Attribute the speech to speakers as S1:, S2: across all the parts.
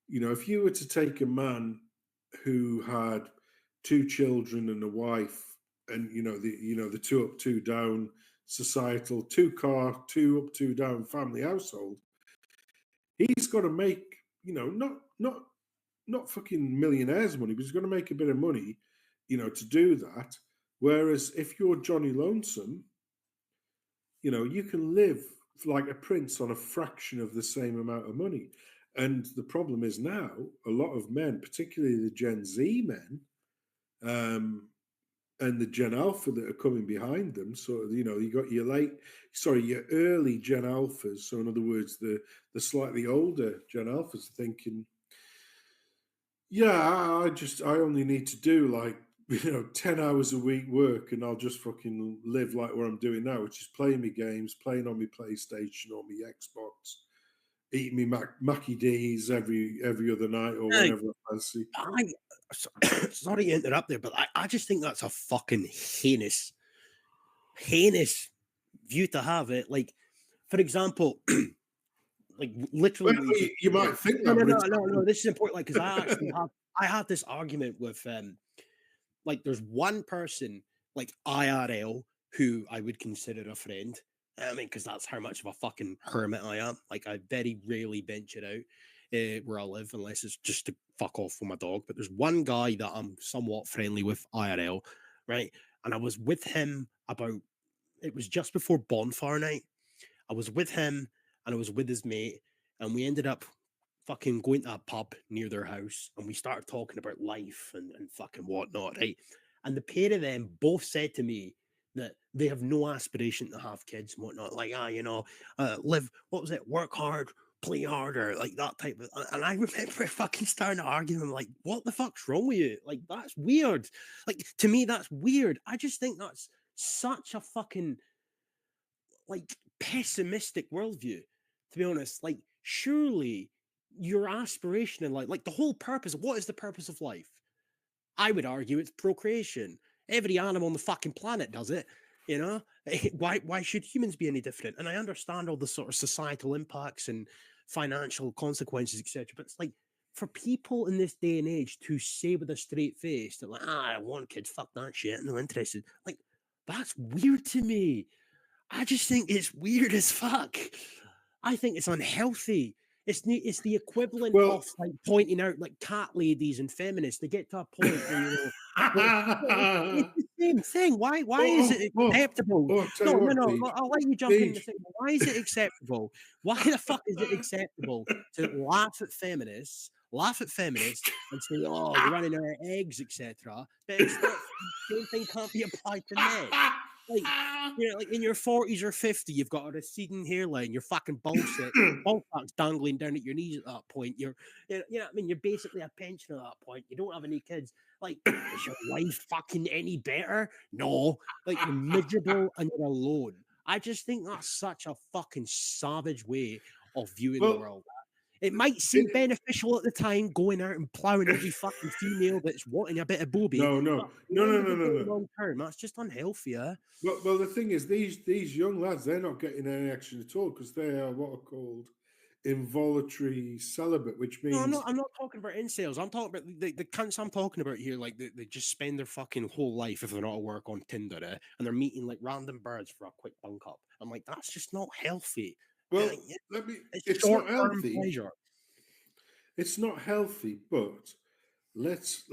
S1: if you were to take a man who had two children and a wife, and the two up, two down societal, two car, two up, two down family household, he's got to make, not fucking millionaires money, but he's going to make a bit of money, to do that. Whereas if you're Johnny Lonesome, you can live like a prince on a fraction of the same amount of money. And the problem is now a lot of men, particularly the Gen Z men, and the Gen Alpha that are coming behind them. So, you got your early Gen Alphas. So in other words, the slightly older Gen Alphas are thinking, yeah, I only need to do 10 hours a week work and I'll just fucking live like what I'm doing now, which is playing me games, playing on my PlayStation or my Xbox, eating me Mackie D's every other night or whenever I fancy.
S2: Sorry to interrupt there, but I just think that's a fucking heinous view to have it. Like, for example, like literally,
S1: well, you might think that.
S2: No. This is important, like, because I had this argument with there's one person like IRL who I would consider a friend. I mean, because that's how much of a fucking hermit I am. Like, I very rarely venture out where I live unless it's just to fuck off with my dog. But there's one guy that I'm somewhat friendly with IRL, right? And I was with him it was just before bonfire night. I was with him and I was with his mate, and we ended up fucking going to a pub near their house, and we started talking about life and fucking whatnot, right? And the pair of them both said to me that they have no aspiration to have kids and whatnot. Like, live, what was it? Work hard, play harder, like that type of. And I remember fucking starting to argue. I'm like, what the fuck's wrong with you? Like, that's weird. Like, to me, that's weird. I just think that's such a fucking pessimistic worldview, to be honest. Like, surely your aspiration in life, like the whole purpose, what is the purpose of life? I would argue it's procreation. Every animal on the fucking planet does it, Why should humans be any different? And I understand all the sort of societal impacts and financial consequences, etc. But it's like, for people in this day and age to say with a straight face that, like, I want kids, fuck that shit, I'm not interested. Like, that's weird to me. I just think it's weird as fuck. I think it's unhealthy. It's the equivalent of like pointing out like cat ladies and feminists. They get to a point where it's the same thing. Why is it acceptable? No. I'll let you jump in the thing. Why is it acceptable? Why the fuck is it acceptable to laugh at feminists and say, "Oh, you're running out of eggs, etc." But it's not, the same thing can't be applied to men. Like, like in your 40s or 50, you've got a receding hairline, you're fucking bullshit, ball sacks dangling down at your knees at that point. You're, what I mean? You're basically a pensioner at that point. You don't have any kids. Like, is your life fucking any better? No. Like, you're miserable and you're alone. I just think that's such a fucking savage way of viewing the world. It might seem beneficial at the time, going out and ploughing every fucking female that's wanting a bit of booby.
S1: No.
S2: Long term, that's just unhealthy.
S1: Well, the thing is, these young lads, they're not getting any action at all because they are what are called involuntary celibate, which means
S2: no, I'm not talking about incels. I'm talking about the cunts I'm talking about here. Like, they just spend their fucking whole life, if they're not at work, on Tinder, and they're meeting like random birds for a quick bunk up. I'm like, that's just not healthy.
S1: Well, it's not healthy.
S2: Pleasure.
S1: It's not healthy, but let's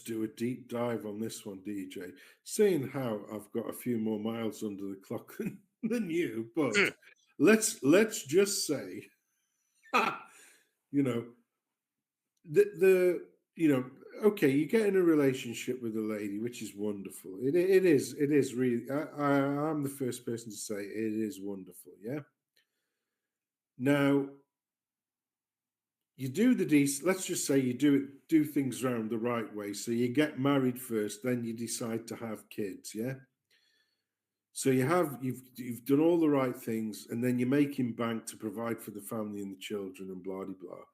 S1: do a deep dive on this one, DJ. Seeing how I've got a few more miles under the clock than you, but let's just say, okay, you get in a relationship with a lady, which is wonderful. It is really. I'm the first person to say it is wonderful. Yeah. Now, you do let's just say you do things around the right way. So you get married first, then you decide to have kids. Yeah. So you've done all the right things, and then you're making bank to provide for the family and the children and blah, blah, blah.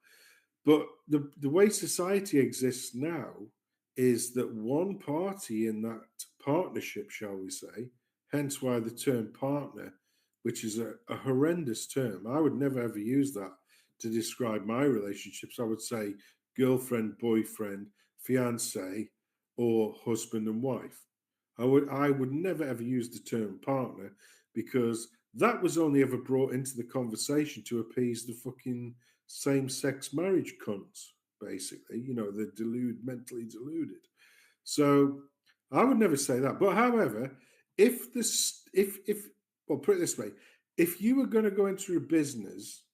S1: But the way society exists now is that one party in that partnership, shall we say, hence why the term partner, which is a horrendous term. I would never ever use that to describe my relationships, I would say girlfriend, boyfriend, fiance, or husband and wife. I would never ever use the term partner, because that was only ever brought into the conversation to appease the fucking same-sex marriage cunts, basically. You know, the mentally deluded. So I would never say that. But however, if well, put it this way, if you were going to go into a business,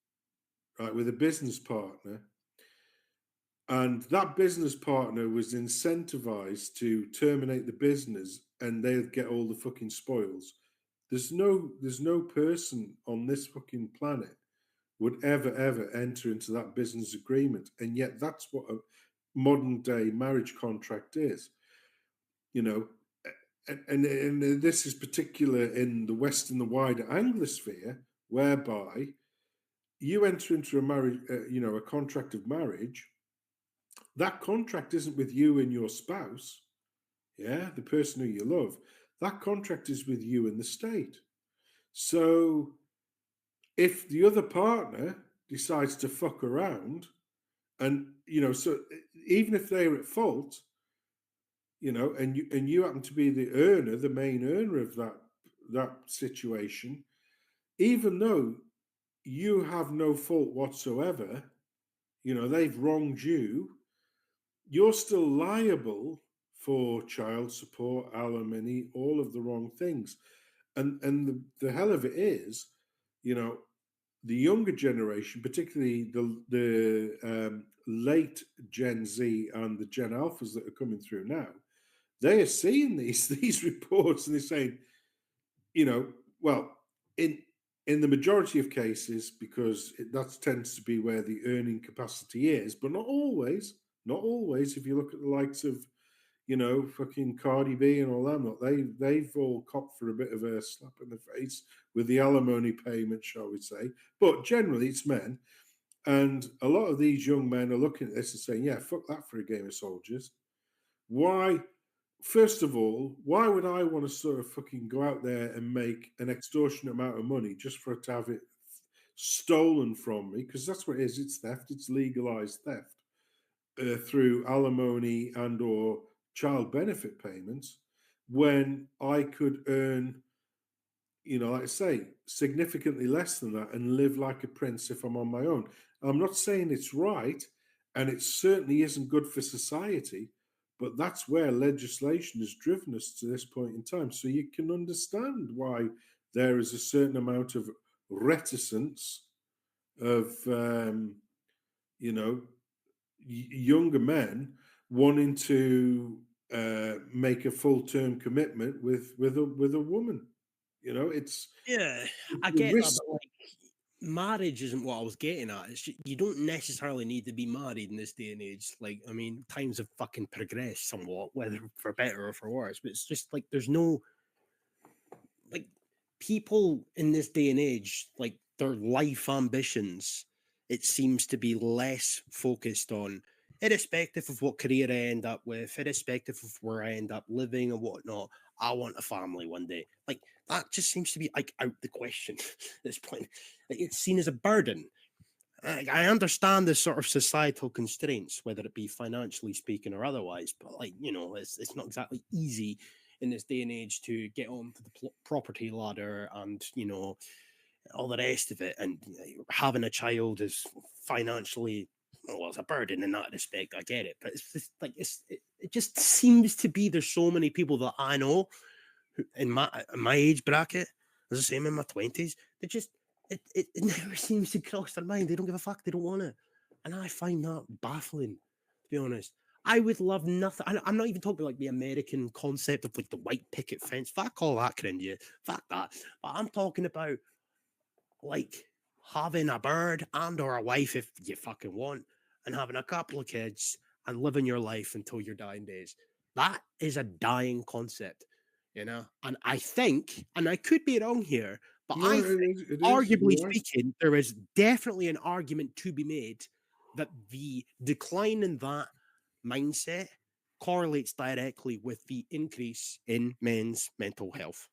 S1: right, with a business partner, and that business partner was incentivized to terminate the business and they'd get all the fucking spoils, there's no person on this fucking planet would ever enter into that business agreement. And yet that's what a modern day marriage contract is. You know, and this is particular in the West and the wider Anglosphere, whereby you enter into a marriage, a contract of marriage. That contract isn't with you and your spouse, yeah, the person who you love. That contract is with you and the state. So if the other partner decides to fuck around, and so even if they're at fault, and you happen to be the main earner of that situation, even though you have no fault whatsoever, they've wronged you, you're still liable for child support, alimony, all of the wrong things. And the hell of it is, the younger generation, particularly the late Gen Z and the Gen Alphas that are coming through now, they are seeing these reports and they're saying, well, in the majority of cases, because that tends to be where the earning capacity is, but not always. Not always. If you look at the likes of, fucking Cardi B and all them, they've all copped for a bit of a slap in the face with the alimony payment, shall we say. But generally, it's men. And a lot of these young men are looking at this and saying, yeah, fuck that for a game of soldiers. Why? First of all, why would I want to sort of fucking go out there and make an extortionate amount of money just for it to have it stolen from me? Because that's what it is. It's theft. It's legalized theft through alimony and or child benefit payments, when I could earn, like I say, significantly less than that and live like a prince if I'm on my own. I'm not saying it's right, and it certainly isn't good for society, but that's where legislation has driven us to this point in time. So you can understand why there is a certain amount of reticence of, younger men wanting to make a full-term commitment with a woman. It's
S2: Yeah, I
S1: the
S2: get that,
S1: risk.
S2: but like marriage isn't what I was getting at. It's you don't necessarily need to be married in this day and age. Like, I mean, times have fucking progressed somewhat, whether for better or for worse. But it's just like there's no like people in this day and age, like their life ambitions, it seems to be less focused on, irrespective of what career I end up with, irrespective of where I end up living and whatnot. I want a family one day. Like that just seems to be like out the question at this point. Like it's seen as a burden. I understand the sort of societal constraints, whether it be financially speaking or otherwise, but like it's not exactly easy in this day and age to get onto the property ladder and all the rest of it. And having a child is financially, well, it's a burden in that respect. I get it, but it's just like it just seems to be there's so many people that I know who, in my age bracket, as the same in my 20s, they just it never seems to cross their mind. They don't give a fuck. They don't want it. And I find that baffling, to be honest. I would love nothing. I'm not even talking about like the American concept of like the white picket fence. Fuck all that cringe. Fuck that. But I'm talking about like having a bird and or a wife if you fucking want, and having a couple of kids and living your life until your dying days. That is a dying concept, And I think, and I could be wrong here, but
S1: No,
S2: I
S1: it
S2: think,
S1: is. It is.
S2: arguably
S1: You're right.
S2: speaking, there is definitely an argument to be made that the decline in that mindset correlates directly with the increase in men's mental health.